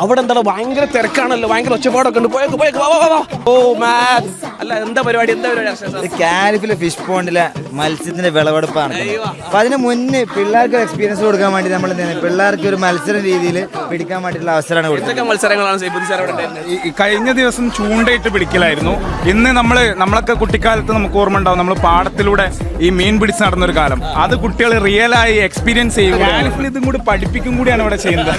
അവിടെ എന്താണ് ഭയങ്കര തിരക്കാണല്ലോ, ഭയങ്കര ഒച്ചപ്പാടൊക്കെ ഉണ്ട്. പോയേക്ക്. ഓ മാൻ, അല്ല എന്താ പരിപാടി? കാലിഫിലെ ഫിഷ് പോണ്ടിലെ മത്സ്യത്തിന്റെ വിളവെടുപ്പാണ്. അപ്പൊ അതിന് മുന്നേ പിള്ളേർക്ക് എക്സ്പീരിയൻസ് കൊടുക്കാൻ വേണ്ടി നമ്മൾ പിള്ളേർക്ക് ഒരു മത്സര രീതിയിൽ പിടിക്കാൻ വേണ്ടിയിട്ടുള്ള അവസരമാണ് കൊടുത്തത്. മത്സരങ്ങളാണ് കഴിഞ്ഞ ദിവസം ചൂണ്ടയിട്ട് പിടിക്കലായിരുന്നു. ഇന്ന് നമ്മളൊക്കെ കുട്ടിക്കാലത്ത് നമുക്ക് ഓർമ്മ ഉണ്ടാവും, നമ്മൾ പാടത്തിലൂടെ ഈ മീൻ പിടിച്ച് നടന്നൊരു കാലം. അത് കുട്ടികൾ റിയലായി എക്സ്പീരിയൻസ് ചെയ്യും. കാലിഫിൽ ഇതും കൂടി പഠിപ്പിക്കും കൂടിയാണ് ഇവിടെ ചെയ്യുന്നത്.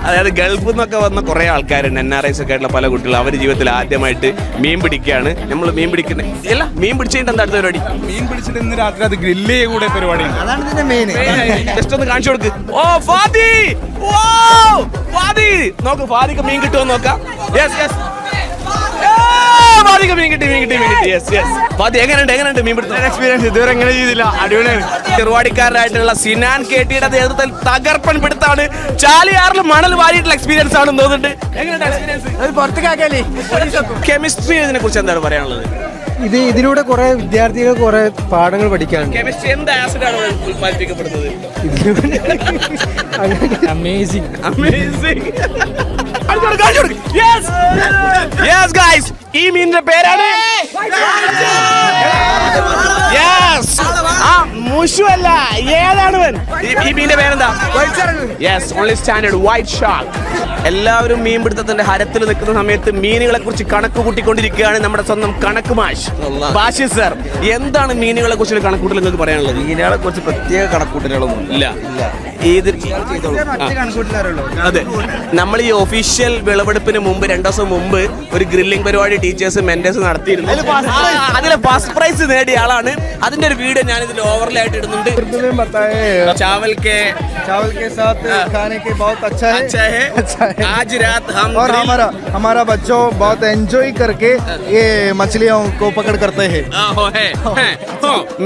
അതായത് ഗൾഫിൽ നിന്നൊക്കെ വന്ന കുറേ ആൾക്കാരുണ്ട്, NRIs ഒക്കെ ആയിട്ടുള്ള പല കുട്ടികൾ. അവർ ജീവിതത്തിൽ ആദ്യമായിട്ട് മീൻ പിടിക്കുകയാണ്. നമ്മൾ മീൻ പിടിക്കുന്നത് അല്ല, മീൻ പിടിച്ചിട്ട് എന്താ അടുത്ത പരിപാടി? മീൻ പിടിച്ചിട്ട് ഇന്ന് രാത്രി അത് ഗ്രില്ല് കൂടെ പരിപാടി. അതാണ് ഇതിന്റെ മെയിൻ. ജസ്റ്റ് ഒന്ന് കാണിച്ചു കൊടുക്ക്. ഓ ഫാദി, നോക്ക് ഫാദിക്ക് മീൻ കിട്ടുമോ നോക്കാം. മീൻ കിട്ടി. ഫാദി എങ്ങനെയുണ്ട് മീൻ പിടുത്തം എക്സ്പീരിയൻസ്? ഇതുവരെ എങ്ങനെ ചെയ്തില്ല, അടിപൊളിയാണ്. ചെറുവാടിക്കാരനായിട്ടുള്ള സിനാൻ കേട്ടിയുടെ നേതൃത്വത്തിൽ തകർപ്പൻ പിടുത്താണ്. ചാലിയാറിൽ മണൽ വാരിയിട്ടുള്ള എക്സ്പീരിയൻസ് ആണെന്ന് തോന്നുന്നുണ്ട്. എങ്ങനെയുണ്ട് എക്സ്പീരിയൻസ്? കെമിസ്ട്രി ഇതിനെ കുറിച്ച് എന്താണ് പറയാനുള്ളത്? ഇതിലൂടെ കുറെ വിദ്യാർത്ഥികൾ കുറെ പാഠങ്ങൾ പഠിക്കാനുണ്ട്. കെമിസ്ട്രി എന്ത് ആസിഡാണ് ഉത്പാദിപ്പിക്കപ്പെടുന്നത്? അമേസിംഗ്. ഈ മീനിന്റെ പേരാണ് മുഷു അല്ല, ഏതാണ് ഈ മീനിന്റെ പേരെന്താ? Only standard white shark. എല്ലാവരും മീൻ പിടുത്തത്തിന്റെ ഹരത്തിൽ നിൽക്കുന്ന സമയത്ത് മീനുകളെ കുറിച്ച് കണക്ക് കൂട്ടിക്കൊണ്ടിരിക്കുകയാണ് നമ്മുടെ സ്വന്തം കണക്ക് ബാഷി സർ. എന്താണ് മീനുകളെ കുറിച്ച് കണക്കൂട്ടൽ നിങ്ങൾക്ക് പറയാനുള്ളത്? മീനുകളെ കുറിച്ച് പ്രത്യേക കണക്കൂട്ടലുകളൊന്നും ഇല്ല. അതെ, നമ്മൾ ഈ ഒഫീഷ്യൽ വിളവെടുപ്പിന് മുമ്പ് 2 ദിവസം മുമ്പ് ഒരു ഗ്രില്ലിംഗ് പരിപാടി ടീച്ചേഴ്സ് മെന്റേഴ്സ് നടത്തിയിരുന്നു. അതിലെ ഫസ്റ്റ് പ്രൈസ് നേടിയ ആളാണ്. അതിന്റെ ഒരു വീഡിയോ ഞാൻ ഇതിൽ ഓവർലേ ആയിട്ട് ഇടുന്നുണ്ട്. चावल के साथ खाने के बहुत अच्छा है। आज रात हम और हमारा बच्चों बहुत एंजॉय करके ये मछलियों को पकड़ करते हैं.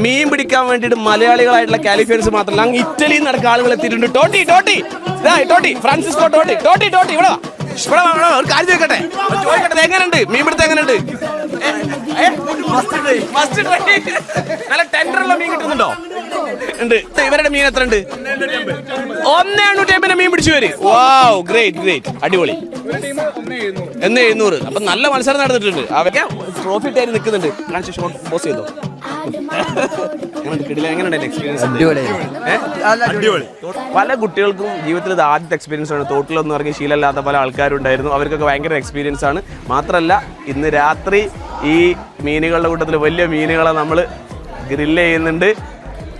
മീൻ പിടിക്കാൻ വേണ്ടിയിട്ട് മലയാളികളായിട്ടുള്ള കാലിഫിയൻസ് മാത്രമല്ല, അങ്ങ് ഇറ്റലിയിൽ നടക്കുന്ന ആളുകൾ എത്തിയിട്ടുണ്ട്. ടോട്ടി ഫ്രാൻസിസ്കോ ടോട്ടി ഇവിടെ ഒരു കാര്യം ചോദിക്കട്ടെ, എങ്ങനെയുണ്ട് മീൻ പിടുത്തം? എങ്ങനെയുണ്ട്? നല്ല ടെൻഡറുള്ള മീൻ കിട്ടുന്നുണ്ടോ? ഉണ്ട്. ഇവരുടെ മീൻ എത്ര ഉണ്ട്? 1,850 മീൻ പിടിച്ചു വരും. വാവ്, ഗ്രേറ്റ്, അടിപൊളി. 1,700. അപ്പൊ നല്ല മത്സരം നടന്നിട്ടുണ്ട്. അവർക്ക് ട്രോഫി ആയി നിൽക്കുന്നുണ്ട്. കാണിച്ച് ഷോട്ട് പോസ് ചെയ്തോ. പല കുട്ടികൾക്കും ജീവിതത്തിൽ ഇത് ആദ്യത്തെ എക്സ്പീരിയൻസ് ആണ്. തോട്ടിലൊന്നും ഇറങ്ങി ശീലമില്ലാത്ത പല ആൾക്കാരുണ്ടായിരുന്നു. അവർക്കൊക്കെ ഭയങ്കര എക്സ്പീരിയൻസ് ആണ്. മാത്രമല്ല ഇന്ന് രാത്രി ഈ മീനുകളുടെ കൂട്ടത്തിൽ വലിയ മീനുകളെ നമ്മൾ ഗ്രില്ല് ചെയ്യുന്നുണ്ട്.